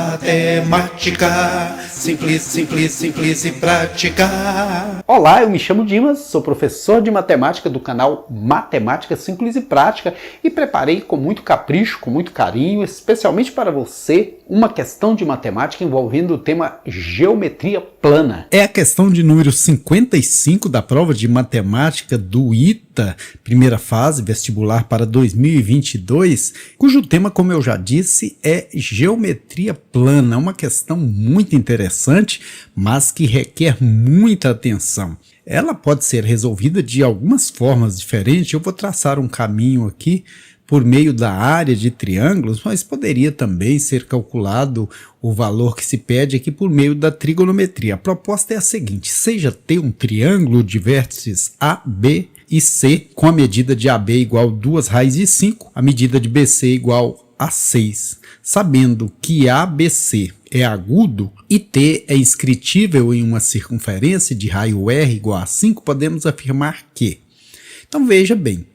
Matemática, simples, simples, simples e prática. Olá, eu me chamo Dimas, sou professor de matemática do canal Matemática Simples e Prática e preparei com muito capricho, com muito carinho, especialmente para você, uma questão de matemática envolvendo o tema geometria plana. É a questão de número 55 da prova de matemática do ITA, primeira fase vestibular para 2022, cujo tema, como eu já disse, é geometria plana, uma questão muito interessante, mas que requer muita atenção. Ela pode ser resolvida de algumas formas diferentes. Eu vou traçar um caminho aqui por meio da área de triângulos, mas poderia também ser calculado o valor que se pede aqui por meio da trigonometria. A proposta é a seguinte: seja ter um triângulo de vértices A, B e C, com a medida de AB igual a 2 raízes de 5, a medida de BC igual a 6. Sabendo que ABC é agudo e T é inscritível em uma circunferência de raio R igual a 5, podemos afirmar que... Então veja bem,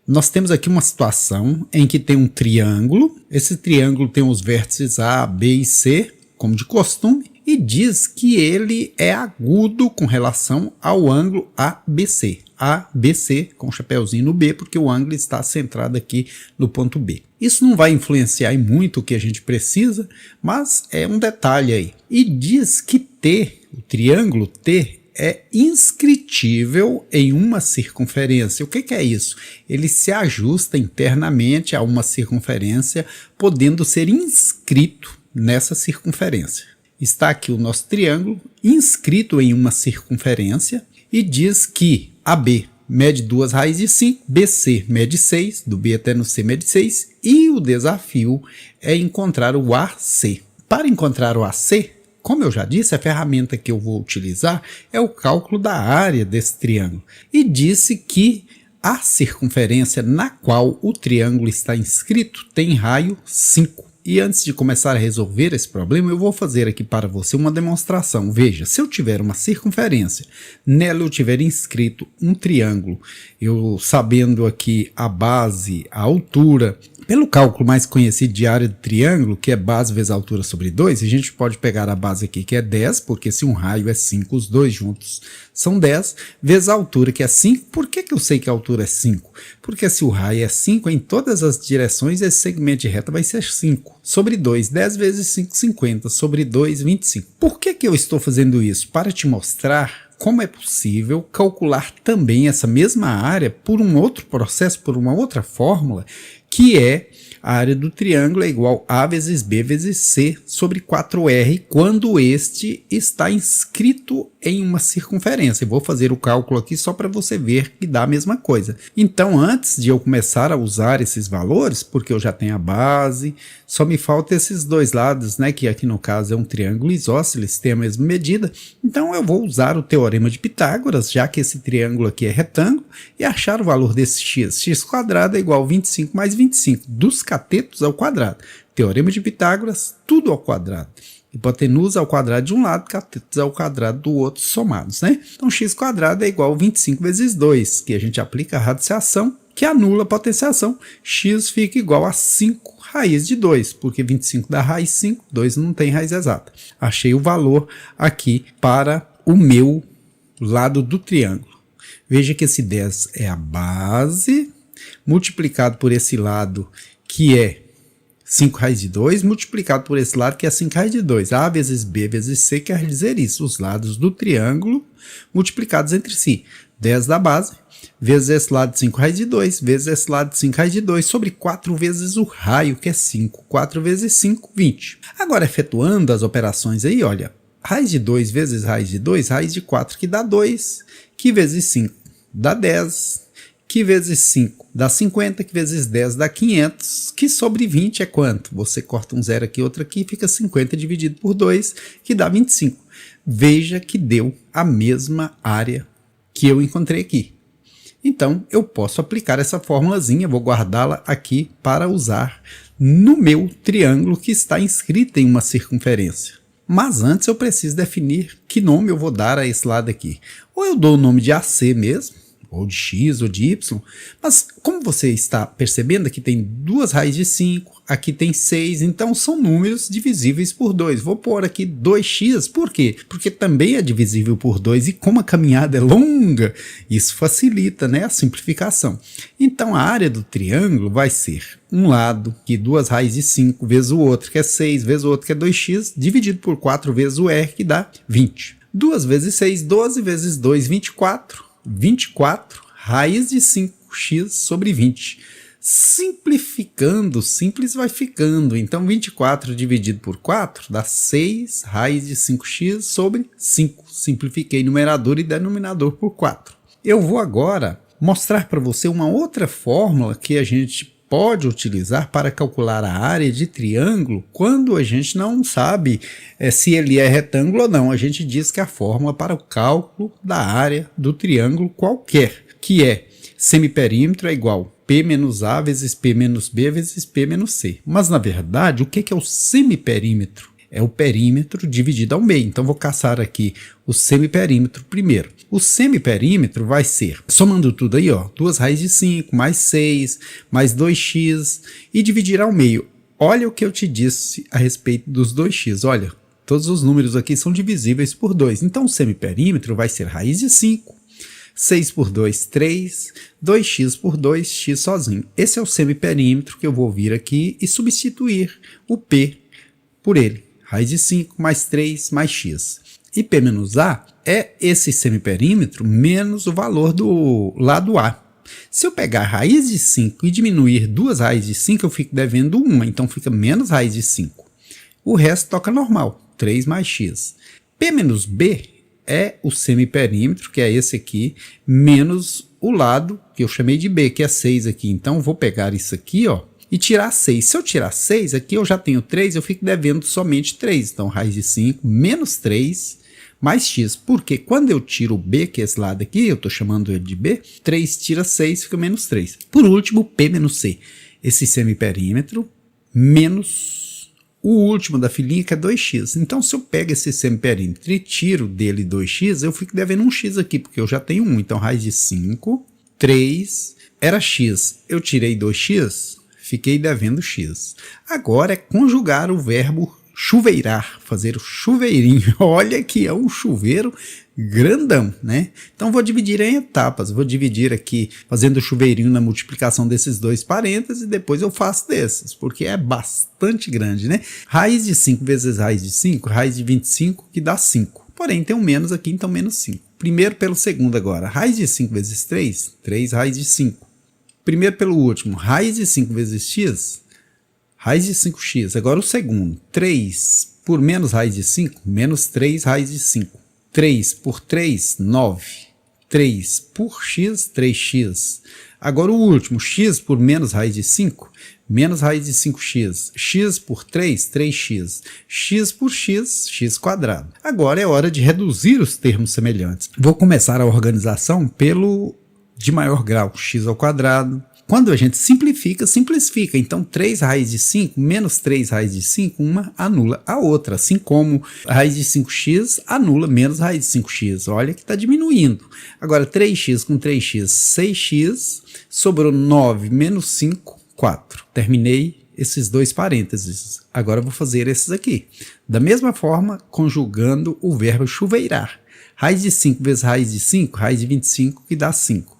nós temos aqui uma situação em que tem um triângulo, esse triângulo tem os vértices A, B e C, como de costume, e diz que ele é agudo com relação ao ângulo ABC. ABC com um chapeuzinho no B, porque o ângulo está centrado aqui no ponto B. Isso não vai influenciar em muito o que a gente precisa, mas é um detalhe aí. E diz que T, o triângulo T, é inscritível em uma circunferência. O que é isso? Ele se ajusta internamente a uma circunferência, podendo ser inscrito nessa circunferência. Está aqui o nosso triângulo inscrito em uma circunferência e diz que AB mede 2 raízes de 5, BC mede 6, do B até no C mede 6, e o desafio é encontrar o AC. Para encontrar o AC, como eu já disse, a ferramenta que eu vou utilizar é o cálculo da área desse triângulo. E disse que a circunferência na qual o triângulo está inscrito tem raio 5. E antes de começar a resolver esse problema, eu vou fazer aqui para você uma demonstração. Veja, se eu tiver uma circunferência, nela eu tiver inscrito um triângulo, eu sabendo aqui a base, a altura, pelo cálculo mais conhecido de área do triângulo, que é base vezes altura sobre 2, a gente pode pegar a base aqui que é 10, porque se um raio é 5, os dois juntos são 10, vezes a altura que é 5. Por que eu sei que a altura é 5? Porque se o raio é 5, em todas as direções esse segmento de reta vai ser 5. Sobre 2, 10 vezes 5, 50. Sobre 2, 25. Por que eu estou fazendo isso? Para te mostrar como é possível calcular também essa mesma área por um outro processo, por uma outra fórmula, que é a área do triângulo é igual a vezes B vezes C sobre 4R, quando este está inscrito em uma circunferência. Eu vou fazer o cálculo aqui só para você ver que dá a mesma coisa. Então, antes de eu começar a usar esses valores, porque eu já tenho a base, só me faltam esses dois lados, né, que aqui no caso é um triângulo isósceles, tem a mesma medida. Então, eu vou usar o teorema de Pitágoras, já que esse triângulo aqui é retângulo, e achar o valor desse x. X quadrado é igual a 25 mais 25, dos catetos ao quadrado. Teorema de Pitágoras, tudo ao quadrado. Hipotenusa ao quadrado de um lado, catetos ao quadrado do outro somados, né? Então, x quadrado é igual a 25 vezes 2, que a gente aplica a radiciação, que anula a potenciação. X fica igual a 5 raiz de 2, porque 25 dá raiz 5, 2 não tem raiz exata. Achei o valor aqui para o meu lado do triângulo. Veja que esse 10 é a base, multiplicado por esse lado, que é 5 raiz de 2, multiplicado por esse lado, que é 5 raiz de 2. A vezes B vezes C quer dizer isso, os lados do triângulo multiplicados entre si. 10 da base, vezes esse lado de 5 raiz de 2, vezes esse lado de 5 raiz de 2, sobre 4 vezes o raio, que é 5. 4 vezes 5, 20. Agora, efetuando as operações aí, olha, raiz de 2 vezes raiz de 2, raiz de 4, que dá 2, que vezes 5 dá 10, que vezes 5 dá 50, que vezes 10 dá 500, que sobre 20 é quanto? Você corta um zero aqui, outro aqui, fica 50 dividido por 2, que dá 25. Veja que deu a mesma área que eu encontrei aqui. Então, eu posso aplicar essa formulazinha, vou guardá-la aqui para usar no meu triângulo que está inscrito em uma circunferência. Mas antes eu preciso definir que nome eu vou dar a esse lado aqui. Ou eu dou o nome de AC mesmo, ou de x, ou de y, mas como você está percebendo, aqui tem 2 raízes de 5, aqui tem 6, então são números divisíveis por 2. Vou pôr aqui 2x, por quê? Porque também é divisível por 2, e como a caminhada é longa, isso facilita, né, a simplificação. Então a área do triângulo vai ser um lado, que 2 raízes de 5 vezes o outro, que é 6, vezes o outro, que é 2x, dividido por 4 vezes o r, que dá 20. 2 vezes 6, 12, vezes 2, 24. 24 raiz de 5x sobre 20. Simplificando, simples vai ficando. Então 24 dividido por 4 dá 6 raiz de 5x sobre 5. Simplifiquei numerador e denominador por 4. Eu vou agora mostrar para você uma outra fórmula que a gente pode utilizar para calcular a área de triângulo quando a gente não sabe se ele é retângulo ou não. A gente diz que a fórmula para o cálculo da área do triângulo qualquer, que é semiperímetro é igual P menos A vezes P menos B vezes P menos C. Mas na verdade, o que é o semiperímetro? É o perímetro dividido ao meio. Então vou caçar aqui o semiperímetro primeiro. O semiperímetro vai ser, somando tudo aí, ó, 2 raízes de 5, mais 6, mais 2x, e dividir ao meio. Olha o que eu te disse a respeito dos 2x. Olha, todos os números aqui são divisíveis por 2. Então o semiperímetro vai ser raiz de 5, 6 por 2, 3, 2x por 2, x sozinho. Esse é o semiperímetro que eu vou vir aqui e substituir o P por ele. Raiz de 5 mais 3 mais x. E P menos A é esse semiperímetro menos o valor do lado A. Se eu pegar raiz de 5 e diminuir 2 raízes de 5, eu fico devendo 1, então fica menos raiz de 5. O resto toca normal, 3 mais x. P menos B é o semiperímetro, que é esse aqui, menos o lado que eu chamei de B, que é 6 aqui. Então vou pegar isso aqui, ó, e tirar 6. Se eu tirar 6, aqui eu já tenho 3, eu fico devendo somente 3. Então, raiz de 5 menos 3 mais x. Porque quando eu tiro o b, que é esse lado aqui, eu estou chamando ele de b, 3 tira 6, fica menos 3. Por último, P menos C. Esse semiperímetro menos o último da filinha, que é 2x. Então, se eu pego esse semiperímetro e tiro dele 2x, eu fico devendo um x aqui, porque eu já tenho 1. Então, raiz de 5, 3, era x. Eu tirei 2x, fiquei devendo x. Agora é conjugar o verbo chuveirar, fazer o chuveirinho. Olha que é um chuveiro grandão, né? Então vou dividir em etapas. Vou dividir aqui fazendo o chuveirinho na multiplicação desses dois parênteses e depois eu faço desses, porque é bastante grande, né? Raiz de 5 vezes raiz de 5, raiz de 25, que dá 5. Porém tem um menos aqui, então menos 5. Primeiro pelo segundo agora. Raiz de 5 vezes 3, 3 raiz de 5. Primeiro pelo último, raiz de 5 vezes x, raiz de 5x. Agora o segundo, 3 por menos raiz de 5, menos 3 raiz de 5. 3 por 3, 9. 3 por x, 3x. Agora o último, x por menos raiz de 5, menos raiz de 5x. X por 3, 3x. X por x, x quadrado. Agora é hora de reduzir os termos semelhantes. Vou começar a organização pelo de maior grau, x ao quadrado. Quando a gente simplifica, simplifica. Então, 3 raiz de 5 menos 3 raiz de 5, uma anula a outra. Assim como a raiz de 5x anula menos raiz de 5x. Olha que está diminuindo. Agora, 3x com 3x, 6x. Sobrou 9 menos 5, 4. Terminei esses dois parênteses. Agora vou fazer esses aqui. Da mesma forma, conjugando o verbo chuveirar. Raiz de 5 vezes raiz de 5, raiz de 25, que dá 5.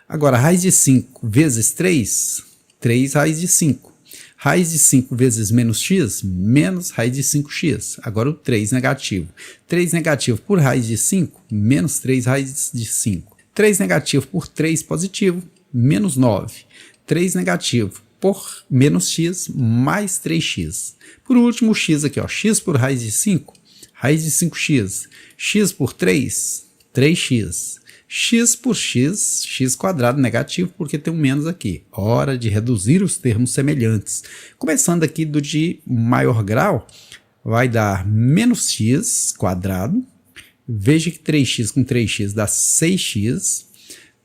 Agora, raiz de 5 vezes 3, 3 raiz de 5. Raiz de 5 vezes menos x, menos raiz de 5x. Agora o 3 negativo. 3 negativo por raiz de 5, menos 3 raiz de 5. 3 negativo por 3 positivo, menos 9. 3 negativo por menos x, mais 3x. Por último, o x aqui, ó, x por raiz de 5, raiz de 5x. X por 3, 3x. X por x, x quadrado negativo, porque tem um menos aqui. Hora de reduzir os termos semelhantes. Começando aqui do de maior grau, vai dar menos x quadrado. Veja que 3x com 3x dá 6x.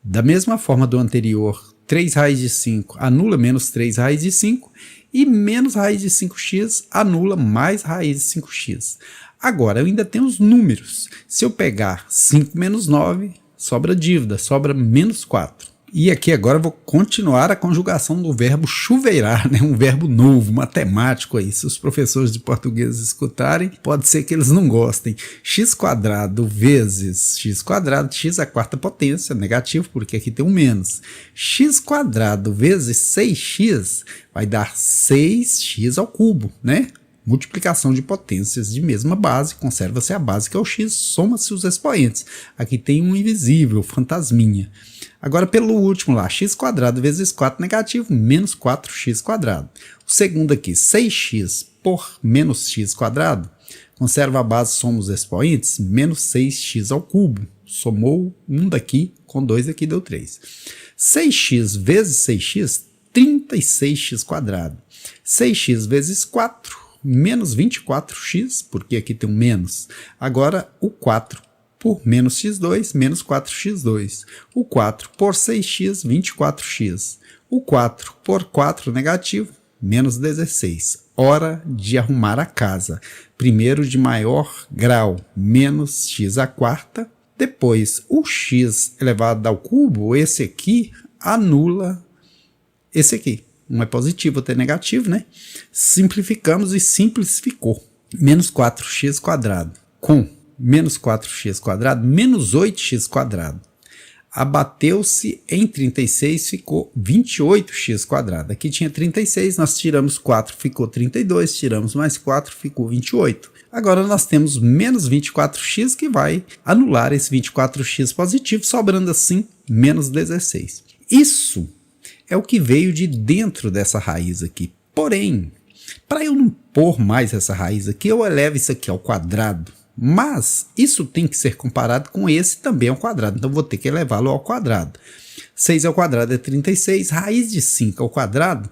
Da mesma forma do anterior, 3 raiz de 5 anula menos 3 raiz de 5. E menos raiz de 5x anula mais raiz de 5x. Agora, eu ainda tenho os números. Se eu pegar 5 menos 9... sobra dívida, sobra menos 4. E aqui agora eu vou continuar a conjugação do verbo chuveirar, né? Um verbo novo, matemático aí. Se os professores de português escutarem, pode ser que eles não gostem. X² vezes x², x é a quarta potência, negativo, porque aqui tem um menos. X² vezes 6x vai dar 6x ao cubo, né? Multiplicação de potências de mesma base, conserva-se a base que é o x, soma-se os expoentes. Aqui tem um invisível, fantasminha. Agora pelo último lá, x² vezes 4 negativo, menos 4x². O segundo aqui, 6x por menos x², conserva a base, soma os expoentes, menos 6x ao cubo. Somou um daqui com 2 aqui, deu 3. 6x vezes 6x, 36x². 6x vezes 4, menos 24x, porque aqui tem um menos. Agora o 4 por menos x2, menos 4x2. O 4 por 6x, 24x. O 4 por 4 negativo, menos 16. Hora de arrumar a casa. Primeiro de maior grau, menos x². Depois, o x elevado ao cubo, esse aqui, anula esse aqui. Um é positivo, outro é negativo, né? Simplificamos e simplificou. Menos 4x² com menos 4x², menos 8x². Abateu-se em 36, ficou 28x². Aqui tinha 36, nós tiramos 4, ficou 32, tiramos mais 4, ficou 28. Agora nós temos menos 24x que vai anular esse 24x positivo, sobrando assim menos 16. Isso é o que veio de dentro dessa raiz aqui. Porém, para eu não pôr mais essa raiz aqui, eu elevo isso aqui ao quadrado. Mas isso tem que ser comparado com esse também ao quadrado. Então vou ter que elevá-lo ao quadrado. 6 ao quadrado é 36. Raiz de 5 ao quadrado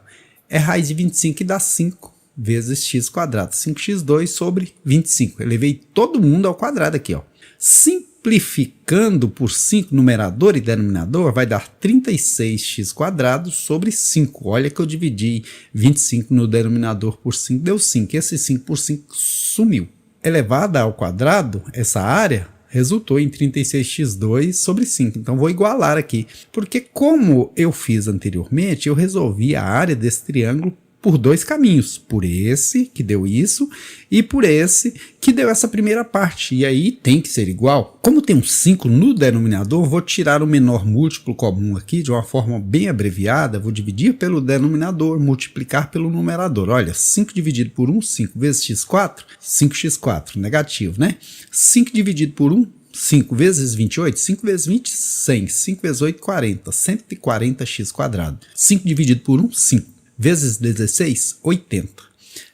é raiz de 25 que dá 5 vezes x². 5x2 sobre 25. Elevei todo mundo ao quadrado aqui, ó. Simplificando por 5, numerador e denominador, vai dar 36x² sobre 5. Olha que eu dividi 25 no denominador por 5, deu 5. Esse 5 por 5 sumiu. Elevada ao quadrado, essa área resultou em 36x2 sobre 5. Então vou igualar aqui, porque como eu fiz anteriormente, eu resolvi a área desse triângulo por dois caminhos, por esse que deu isso e por esse que deu essa primeira parte, e aí tem que ser igual. Como tem um 5 no denominador, vou tirar o menor múltiplo comum aqui de uma forma bem abreviada, vou dividir pelo denominador, multiplicar pelo numerador. Olha, 5 dividido por 1, 5 vezes x², 5x4, negativo, né? 5 dividido por 1, 5 vezes 28, 5 vezes 20, 100, 5 vezes 8, 40, 140x². 5 dividido por 1, 5. Vezes 16, 80.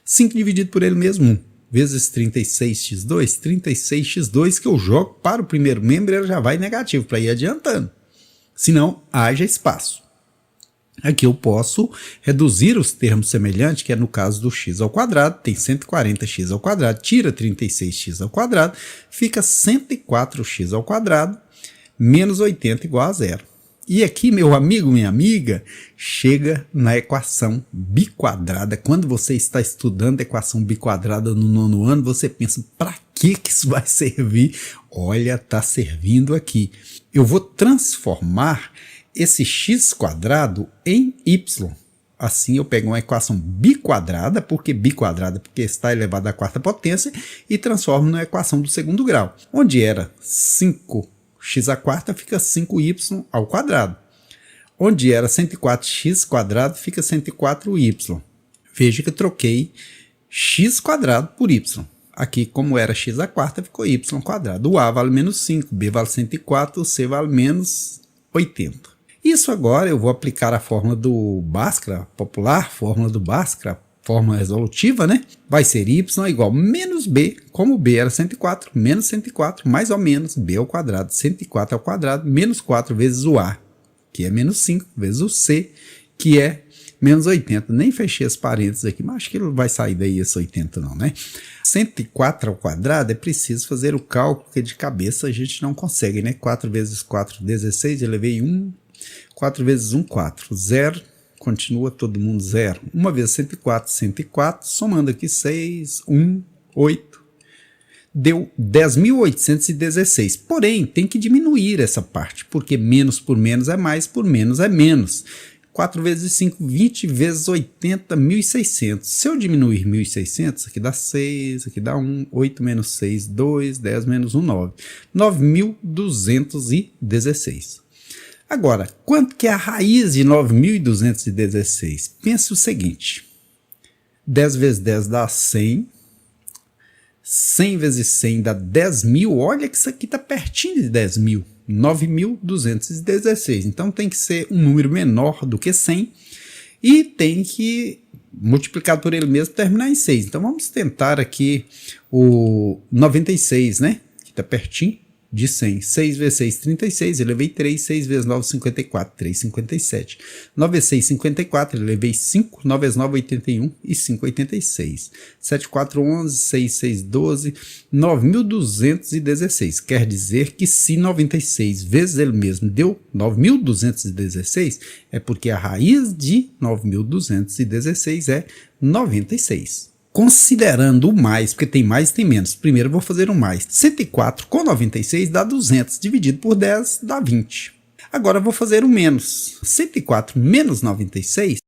5 dividido por ele mesmo, 1. Vezes 36x2, 36x2 que eu jogo para o primeiro membro, ele já vai negativo, para ir adiantando. Senão, haja espaço. Aqui eu posso reduzir os termos semelhantes, que é no caso do x ao quadrado, tem 140x ao quadrado, tira 36x ao quadrado, fica 104x ao quadrado, menos 80 igual a zero. E aqui, meu amigo, minha amiga, chega na equação biquadrada. Quando você está estudando equação biquadrada no 9º ano, você pensa, para que isso vai servir? Olha, está servindo aqui. Eu vou transformar esse x² em y. Assim eu pego uma equação biquadrada, porque biquadrada porque está elevada à quarta potência, e transformo na equação do segundo grau, onde era 5x² fica 5y ao quadrado. Onde era 104x² fica 104y. Veja que eu troquei x² por y. Aqui, como era x², ficou y². O a vale menos 5, b vale 104, o c vale menos 80. Isso agora eu vou aplicar a fórmula do Bhaskara, popular, fórmula do Bhaskara, forma resolutiva, né? Vai ser y igual menos b, como b era 104, menos 104, mais ou menos b ao quadrado, 104 ao quadrado, menos 4 vezes o a, que é menos 5, vezes o c, que é menos 80. Nem fechei as parênteses aqui, mas acho que não vai sair daí esse 80 não, né? 104 ao quadrado é preciso fazer o cálculo, porque de cabeça a gente não consegue, né? 4 vezes 4, 16, eu levei 1, 4 vezes 1, 4, 0, continua todo mundo 0. 1 vezes 104, 104, somando aqui 6, 1, 8. deu 10.816. Porém, tem que diminuir essa parte, porque menos por menos é mais, por menos é menos. 4 vezes 5, 20 vezes 80, 1.600. Se eu diminuir 1.600, aqui dá 6, aqui dá 1, 8 menos 6, 2, 10 menos 1, 9. 9.216. Agora, quanto que é a raiz de 9.216? Pense o seguinte, 10 vezes 10 dá 100, 100 vezes 100 dá 10.000, olha que isso aqui está pertinho de 10.000, 9.216, então tem que ser um número menor do que 100 e tem que multiplicar por ele mesmo terminar em 6, então vamos tentar aqui o 96, né, que está pertinho de 100, 6 vezes 6, 36, elevei 3, 6 vezes 9, 54, 3, 57, 9 vezes 6, 54, elevei 5, 9 vezes 9, 81 e 5, 86, 7, 4, 11, 6, 6, 12, 9.216, quer dizer que se 96 vezes ele mesmo deu 9.216, é porque a raiz de 9.216 é 96. Considerando o mais, porque tem mais e tem menos. Primeiro eu vou fazer o mais. 104 com 96 dá 200, dividido por 10 dá 20. Agora eu vou fazer o menos. 104 menos 96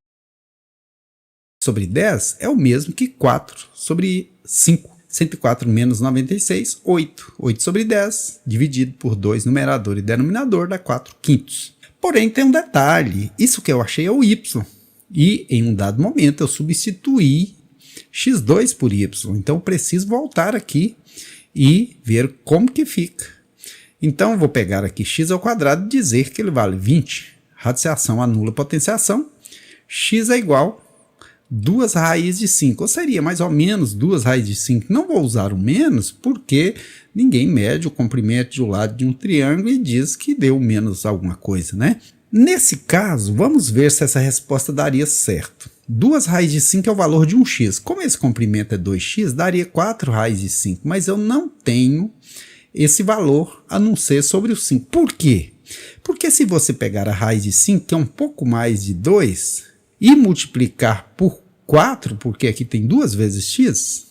sobre 10 é o mesmo que 4 sobre 5. 104 menos 96, 8. 8 sobre 10, dividido por 2, numerador e denominador, dá 4 quintos. Porém tem um detalhe, isso que eu achei é o y. E em um dado momento eu substituí x2 por y, então preciso voltar aqui e ver como que fica. Então eu vou pegar aqui x ao quadrado e dizer que ele vale 20, radiciação anula potenciação, x é igual 2 raízes de 5, ou seria mais ou menos 2 raízes de 5, não vou usar o menos porque ninguém mede o comprimento de um lado de um triângulo e diz que deu menos alguma coisa, né? Nesse caso, vamos ver se essa resposta daria certo. 2 raízes de 5 é o valor de um x. Como esse comprimento é 2x, daria 4 raízes de 5. Mas eu não tenho esse valor a não ser sobre o 5. Por quê? Porque se você pegar a raiz de 5, que é um pouco mais de 2, e multiplicar por 4, porque aqui tem 2 vezes x,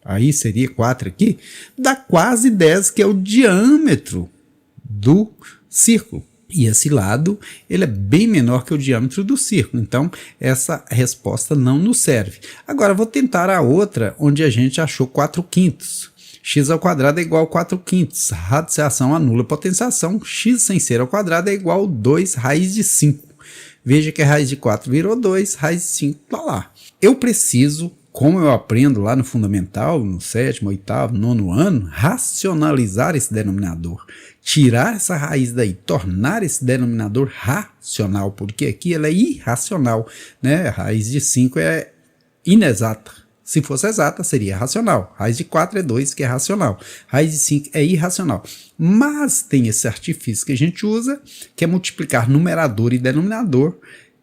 aí seria 4 aqui, dá quase 10, que é o diâmetro do círculo. E esse lado, ele é bem menor que o diâmetro do círculo, então essa resposta não nos serve. Agora vou tentar a outra, onde a gente achou 4 quintos. X ao quadrado é igual a 4 quintos, radiciação anula potenciação, x sem ser ao quadrado é igual a 2 raiz de 5. Veja que a raiz de 4 virou 2, raiz de 5 está lá. Eu preciso, como eu aprendo lá no fundamental, no 7º, 8º, 9º ano, racionalizar esse denominador. Tirar essa raiz daí, tornar esse denominador racional, porque aqui ela é irracional, né? A raiz de 5 é inexata. Se fosse exata, seria racional. Raiz de 4 é 2, que é racional. Raiz de 5 é irracional. Mas tem esse artifício que a gente usa, que é multiplicar numerador e denominador,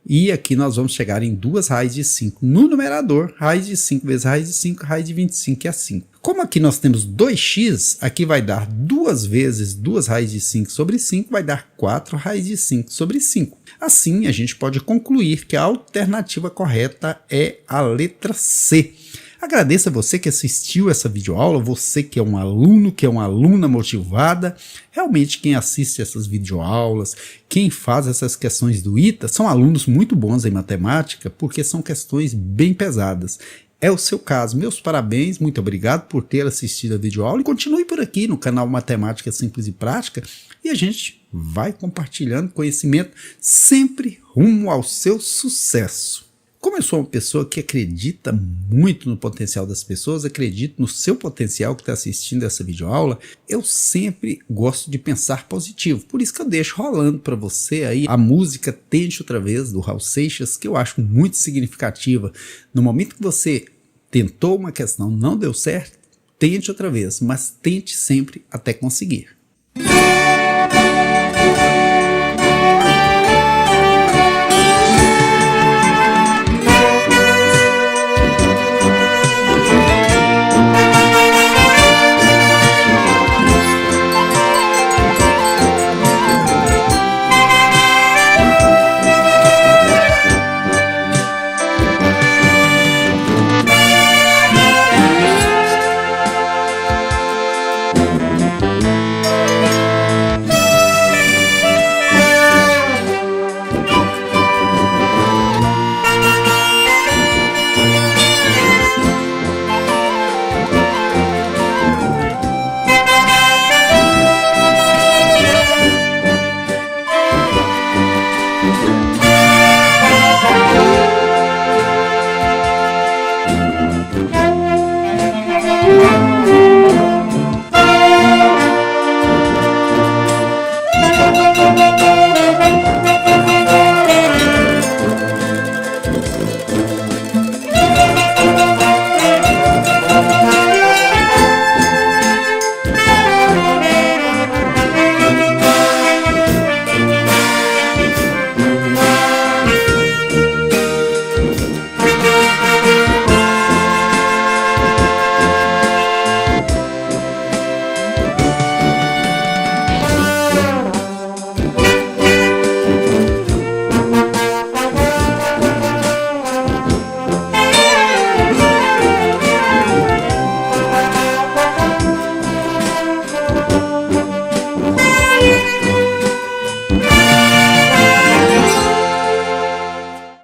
e aqui nós vamos chegar em 2 raízes de 5 no numerador, raiz de 5 vezes raiz de 5, raiz de 25, que é 5. Como aqui nós temos 2x, aqui vai dar 2 vezes 2 raízes de 5 sobre 5, vai dar 4 raízes de 5 sobre 5. Assim, a gente pode concluir que a alternativa correta é a letra C. Agradeço a você que assistiu essa videoaula, você que é um aluno, que é uma aluna motivada. Realmente quem assiste essas videoaulas, quem faz essas questões do ITA, são alunos muito bons em matemática, porque são questões bem pesadas. É o seu caso, meus parabéns, muito obrigado por ter assistido a videoaula e continue por aqui no canal Matemática Simples e Prática e a gente vai compartilhando conhecimento sempre rumo ao seu sucesso. Como eu sou uma pessoa que acredita muito no potencial das pessoas, acredito no seu potencial que está assistindo essa videoaula, eu sempre gosto de pensar positivo. Por isso que eu deixo rolando para você aí a música Tente Outra Vez, do Raul Seixas, que eu acho muito significativa. No momento que você tentou uma questão, não deu certo, tente outra vez, mas tente sempre até conseguir.